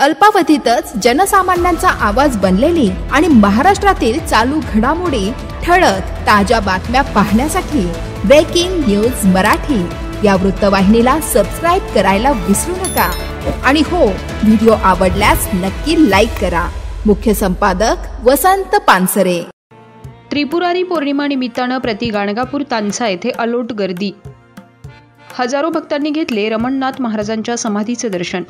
अल्पावधीतच जनसामान्यांचा आवाज बनलेली आणि महाराष्ट्रातील चालू घडामोडी ठळक ताज्या बातम्या पाहण्यासाठी ब्रेकिंग न्यूज मराठी या वृत्तवाहिनीला सबस्क्राइब करायला विसरू नका। आणि हो, व्हिडिओ आवडल्यास नक्की लाईक करा। मुख्य संपादक वसंत पानसरे। त्रिपुरारी पौर्णिमा निमित्तानं प्रति गाणगापूर तानसा येथे अलोट गर्दी। हजारो भक्तांनी घेतले रमणनाथ महाराजांच्या समाधीचे दर्शन।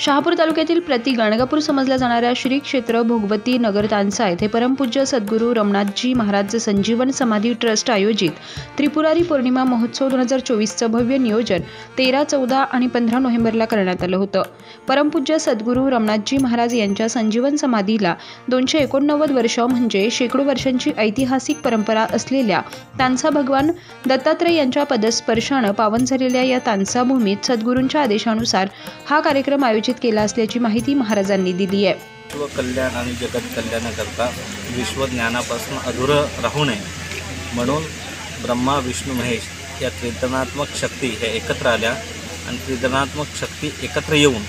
शहापूर तालुक्यातील प्रति गाणगापूर समजल्या जाणाऱ्या श्री क्षेत्र भोगवती नगर तानसा येथे परमपूज्य सद्गुरू रमणाथजी महाराज संजीवन समाधी ट्रस्ट आयोजित त्रिपुरारी पौर्णिमा महोत्सव 2024चं भव्य नियोजन 13, 14 आणि 15 नोव्हेंबरला करण्यात आलं होतं। परमपूज्य सद्गुरू रमणाथजी महाराज यांच्या संजीवन समाधीला 289 वर्ष म्हणजे शेकडो वर्षांची ऐतिहासिक परंपरा असलेल्या तानसा भगवान दत्तात्रय यांच्या पदस्पर्शानं पावन झालेल्या या तानसा भूमीत सद्गुरूंच्या आदेशानुसार हा कार्यक्रम आयोजित केला असल्याची माहिती महाराजांनी दिली आहे। विश्व कल्याण आणि जगत कल्याणाकरता विश्व ज्ञानापासून अधुरं राहू नये म्हणून ब्रह्मा विष्णू महेश या त्रिगुणात्मक शक्ती हे एकत्र आल्या आणि त्रिगुणात्मक शक्ती एकत्र येऊन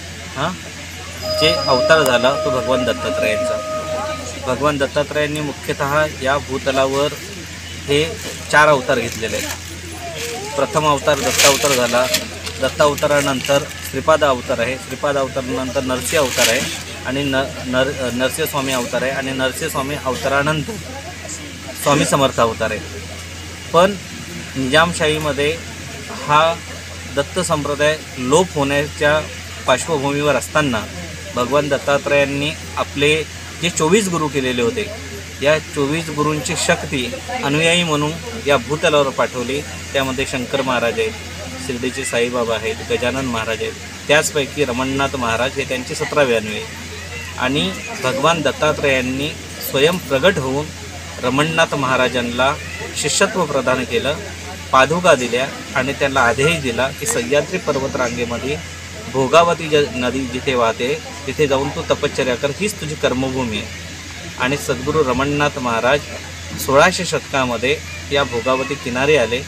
जे अवतार झाला तो भगवान दत्तात्रयांचा। भगवान दत्तात्रयांनी मुख्यतः या भूतलावर हे 4 अवतार घेतलेले आहेत। प्रथम अवतार दत्तावतार झाला, दत्तावतारानंतर श्रीपाद अवतार आहे, श्रीपाद अवतारानंतर नरसिंह अवतार आहे आणि नरसिंह स्वामी अवतार आहे आणि नरसिंह स्वामी अवतारानंतर स्वामी समर्थ अवतार आहे। पण निजामशाहीमध्ये हा दत्त संप्रदाय लोप होण्याच्या पार्श्वभूमीवर असताना भगवान दत्तात्रयांनी आपले जे 24 गुरु केलेले होते, या 24 गुरूंची शक्ती अनुयायी म्हणून या भूतलावर पाठवली। त्यामध्ये शंकर महाराज आहेत, शिर्डीचे साईबाबा आहेत, गजानन महाराज आहेत, त्याचपैकी रमणनाथ महाराज हे त्यांचे 17वे अनुयायी। आणि भगवान दत्तात्रयांनी स्वयं प्रगट होऊन रमणनाथ महाराजांना शिष्यत्व प्रदान केलं, पादुका दिल्या आणि त्यांना आदेश दिला की सह्याद्री पर्वतरांगेमध्ये भोगावती नदी जिथे वाहते तिथे जाऊन तू तपश्चर्या कर, हीच तुझी कर्मभूमी आहे। आणि सद्गुरू रमणनाथ महाराज 1600 शतकामध्ये या भोगावती किनारे आले।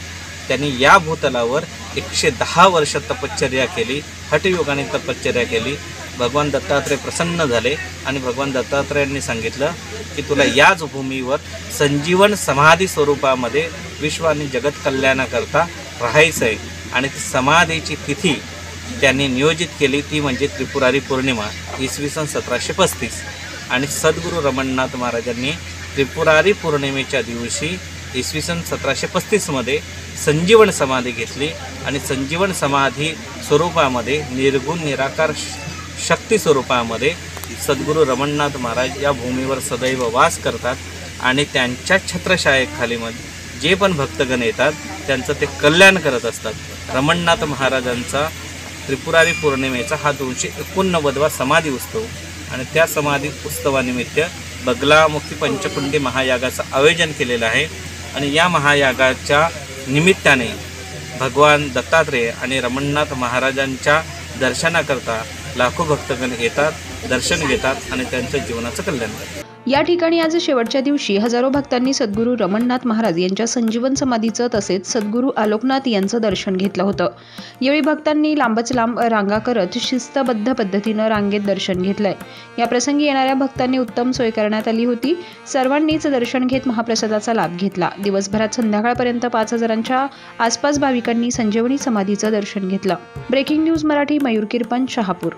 त्यांनी या भूतलावर 110 वर्ष तपश्चर्या केली, हठयोगाने तपश्चर्या केली। भगवान दत्तात्रय प्रसन्न झाले आणि भगवान दत्तात्रयांनी सांगितलं की तुला याच भूमीवर संजीवन समाधी स्वरूपामध्ये विश्व आणि जगत कल्याणाकरता राहायचं आहे। आणि ती समाधीची तिथी त्यांनी नियोजित केली, ती म्हणजे त्रिपुरारी पौर्णिमा इसवी सन 1735। आणि सद्गुरू रमणनाथ महाराजांनी त्रिपुरारी पौर्णिमेच्या दिवशी इसवी सन 1735मध्ये संजीवन समाधी घेतली आणि संजीवन समाधी स्वरूपामध्ये निर्गुण निराकार शक्ती स्वरूपामध्ये सद्गुरू रमणनाथ महाराज या भूमीवर सदैव वास करतात आणि त्यांच्या छत्रछायेखाली जे पण भक्तगण येतात त्यांचं ते कल्याण करत असतात। रमणनाथ महाराजांचा त्रिपुरारी पौर्णिमेचा हा 289वा समाधी उत्सव आणि त्या समाधी उत्सवानिमित्त बगलामुखी पंचकुंडी महायागाचं आयोजन केलेलं आहे। आणि या महायागाच्या निमित्ताने भगवान दत्तात्रय आणि रमणनाथ महाराजांच्या दर्शनाकरता लाखो भक्तगण येतात, दर्शन घेतात आणि त्यांच्या जीवनाचं कल्याण करतात। या ठिकाणी आज शेवटच्या दिवशी हजारो भक्तांनी सद्गुरू रमणनाथ महाराज यांच्या संजीवन समाधीचं तसेच सद्गुरू आलोकनाथ यांचं दर्शन घेतलं होतं। यावेळी भक्तांनी लांबच लांब रांगा करत शिस्तबद्ध पद्धतीनं रांगेत दर्शन घेतलंय। या प्रसंगी येणाऱ्या भक्तांनी उत्तम सोय करण्यात आली होती। सर्वांनीच दर्शन घेत महाप्रसादाचा लाभ घेतला। दिवसभरात संध्याकाळपर्यंत 5000च्या आसपास भाविकांनी संजीवनी समाधीचं दर्शन घेतलं। Breaking news Marathi, Mayur Kirpan, Shahapur.